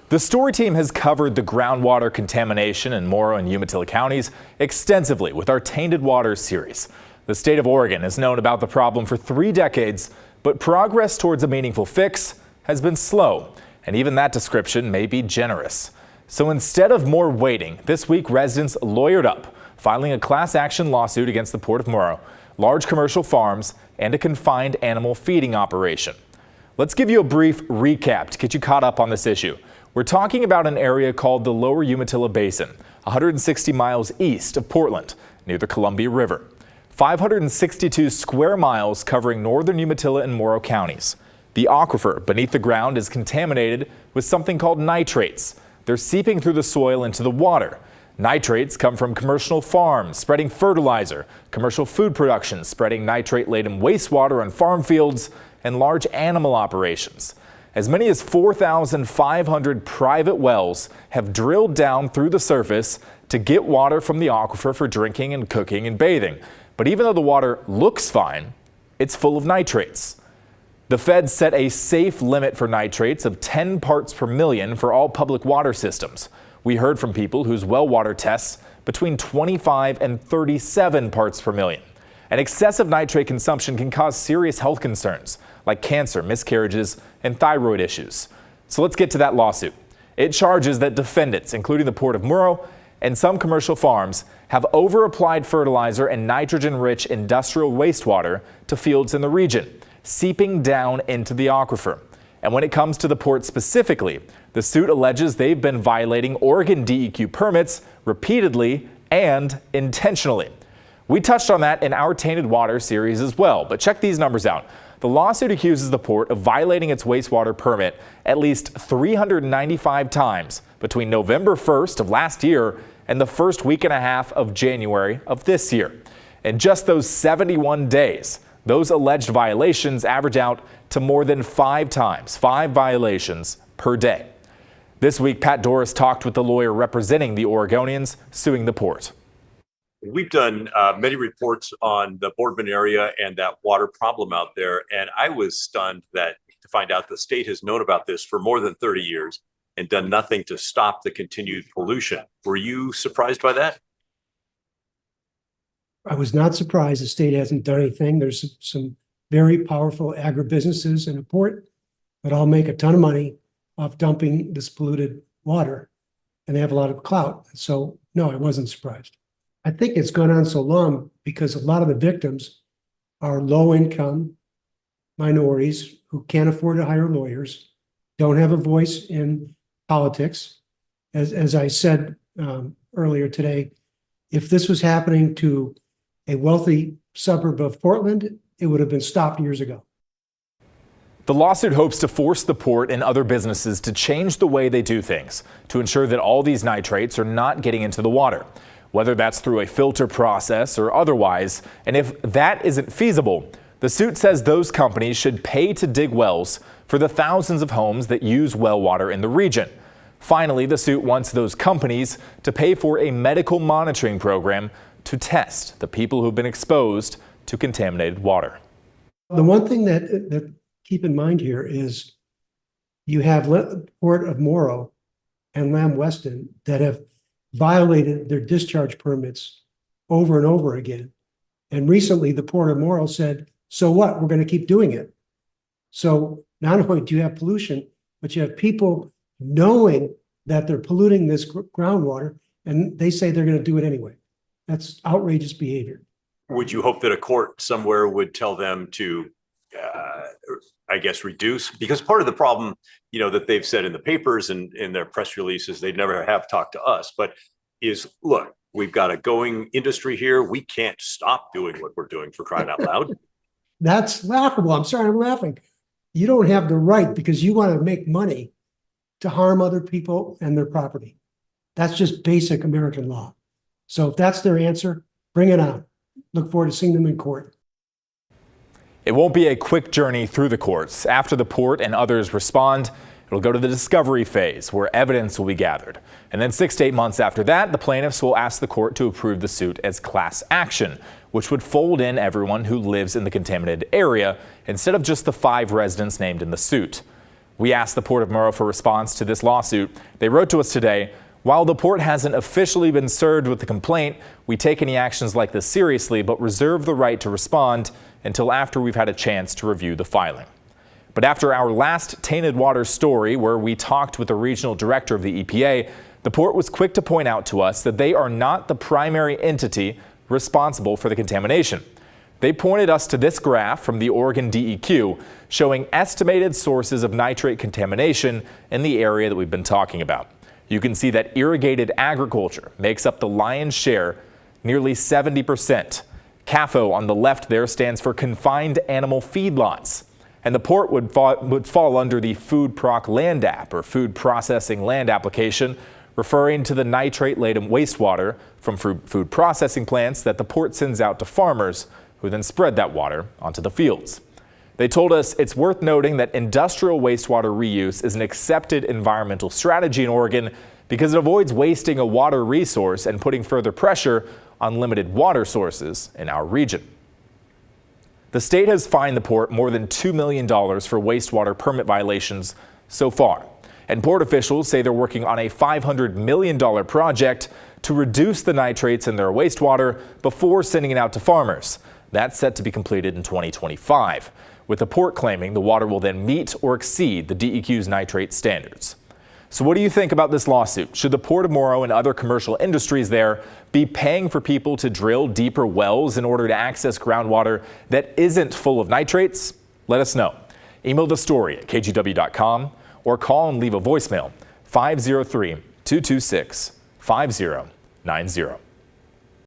The story team has covered the groundwater contamination in Morrow and Umatilla counties extensively with our Tainted Waters series. The state of Oregon has known about the problem for 3 decades, but progress towards a meaningful fix has been slow, and even that description may be generous. So instead of more waiting, this week residents lawyered up, filing a class action lawsuit against the Port of Morrow, large commercial farms, and a confined animal feeding operation. Let's give you a brief recap to get you caught up on this issue. We're talking about an area called the Lower Umatilla Basin, 160 miles east of Portland, near the Columbia River. 562 square miles covering northern Umatilla and Morrow counties. The aquifer beneath the ground is contaminated with something called nitrates. They're seeping through the soil into the water. Nitrates come from commercial farms spreading fertilizer, commercial food production spreading nitrate-laden wastewater on farm fields, and large animal operations. As many as 4,500 private wells have drilled down through the surface to get water from the aquifer for drinking and cooking and bathing. But even though the water looks fine, it's full of nitrates. The feds set a safe limit for nitrates of 10 parts per million for all public water systems. We heard from people whose well water tests between 25 and 37 parts per million. And excessive nitrate consumption can cause serious health concerns like cancer, miscarriages, and thyroid issues. So let's get to that lawsuit. It charges that defendants, including the Port of Morrow and some commercial farms, have over-applied fertilizer and nitrogen-rich industrial wastewater to fields in the region, seeping down into the aquifer. And when it comes to the port specifically, the suit alleges they've been violating Oregon DEQ permits repeatedly and intentionally. We touched on that in our Tainted Water series as well, but check these numbers out. The lawsuit accuses the port of violating its wastewater permit at least 395 times between November 1st of last year and the first week and a half of January of this year. In just those 71 days, those alleged violations average out to more than 5 violations per day. This week, Pat Doris talked with the lawyer representing the Oregonians suing the port. We've done many reports on the Boardman area and that water problem out there, and I was stunned to find out the state has known about this for more than 30 years and done nothing to stop the continued pollution. Were you surprised by that? I was not surprised the state hasn't done anything. There's some very powerful agribusinesses in the port that all make a ton of money off dumping this polluted water, and they have a lot of clout. So no, I wasn't surprised. I think it's gone on so long because a lot of the victims are low-income minorities who can't afford to hire lawyers, don't have a voice in politics. As I said earlier today, if this was happening to a wealthy suburb of Portland, it would have been stopped years ago. The lawsuit hopes to force the port and other businesses to change the way they do things to ensure that all these nitrates are not getting into the water, whether that's through a filter process or otherwise. And if that isn't feasible, the suit says those companies should pay to dig wells for the thousands of homes that use well water in the region. Finally, the suit wants those companies to pay for a medical monitoring program to test the people who've been exposed to contaminated water. The one thing that keep in mind here is you have Port of Morrow and Lamb Weston that have violated their discharge permits over and over again. And recently the Port of Morrow said, so what, we're going to keep doing it. So not only do you have pollution, but you have people knowing that they're polluting this groundwater, and they say they're going to do it anyway. That's outrageous behavior. Would you hope that a court somewhere would tell them to, I guess, reduce? Because part of the problem, that they've said in the papers and in their press releases, they never have talked to us, but is, look, we've got a going industry here. We can't stop doing what we're doing, for crying out loud. That's laughable. I'm sorry, I'm laughing. You don't have the right, because you want to make money, to harm other people and their property. That's just basic American law. So if that's their answer, bring it on. Look forward to seeing them in court. It won't be a quick journey through the courts. After the port and others respond, it'll go to the discovery phase where evidence will be gathered. And then 6 to 8 months after that, the plaintiffs will ask the court to approve the suit as class action, which would fold in everyone who lives in the contaminated area instead of just the 5 residents named in the suit. We asked the Port of Murrow for a response to this lawsuit. They wrote to us today, "While the port hasn't officially been served with the complaint, we take any actions like this seriously, but reserve the right to respond until after we've had a chance to review the filing." But after our last tainted water story, where we talked with the regional director of the EPA, the port was quick to point out to us that they are not the primary entity responsible for the contamination. They pointed us to this graph from the Oregon DEQ showing estimated sources of nitrate contamination in the area that we've been talking about. You can see that irrigated agriculture makes up the lion's share, nearly 70%. CAFO on the left there stands for confined animal feedlots. And the port would fall under the Food Proc Land App, or Food Processing Land Application, referring to the nitrate-laden wastewater from food processing plants that the port sends out to farmers, who then spread that water onto the fields. They told us it's worth noting that industrial wastewater reuse is an accepted environmental strategy in Oregon because it avoids wasting a water resource and putting further pressure on limited water sources in our region. The state has fined the port more than $2 million for wastewater permit violations so far. And port officials say they're working on a $500 million project to reduce the nitrates in their wastewater before sending it out to farmers. That's set to be completed in 2025, with the port claiming the water will then meet or exceed the DEQ's nitrate standards. So what do you think about this lawsuit? Should the Port of Murrow and other commercial industries there be paying for people to drill deeper wells in order to access groundwater that isn't full of nitrates? Let us know. Email the story at kgw.com or call and leave a voicemail 503-226-5090.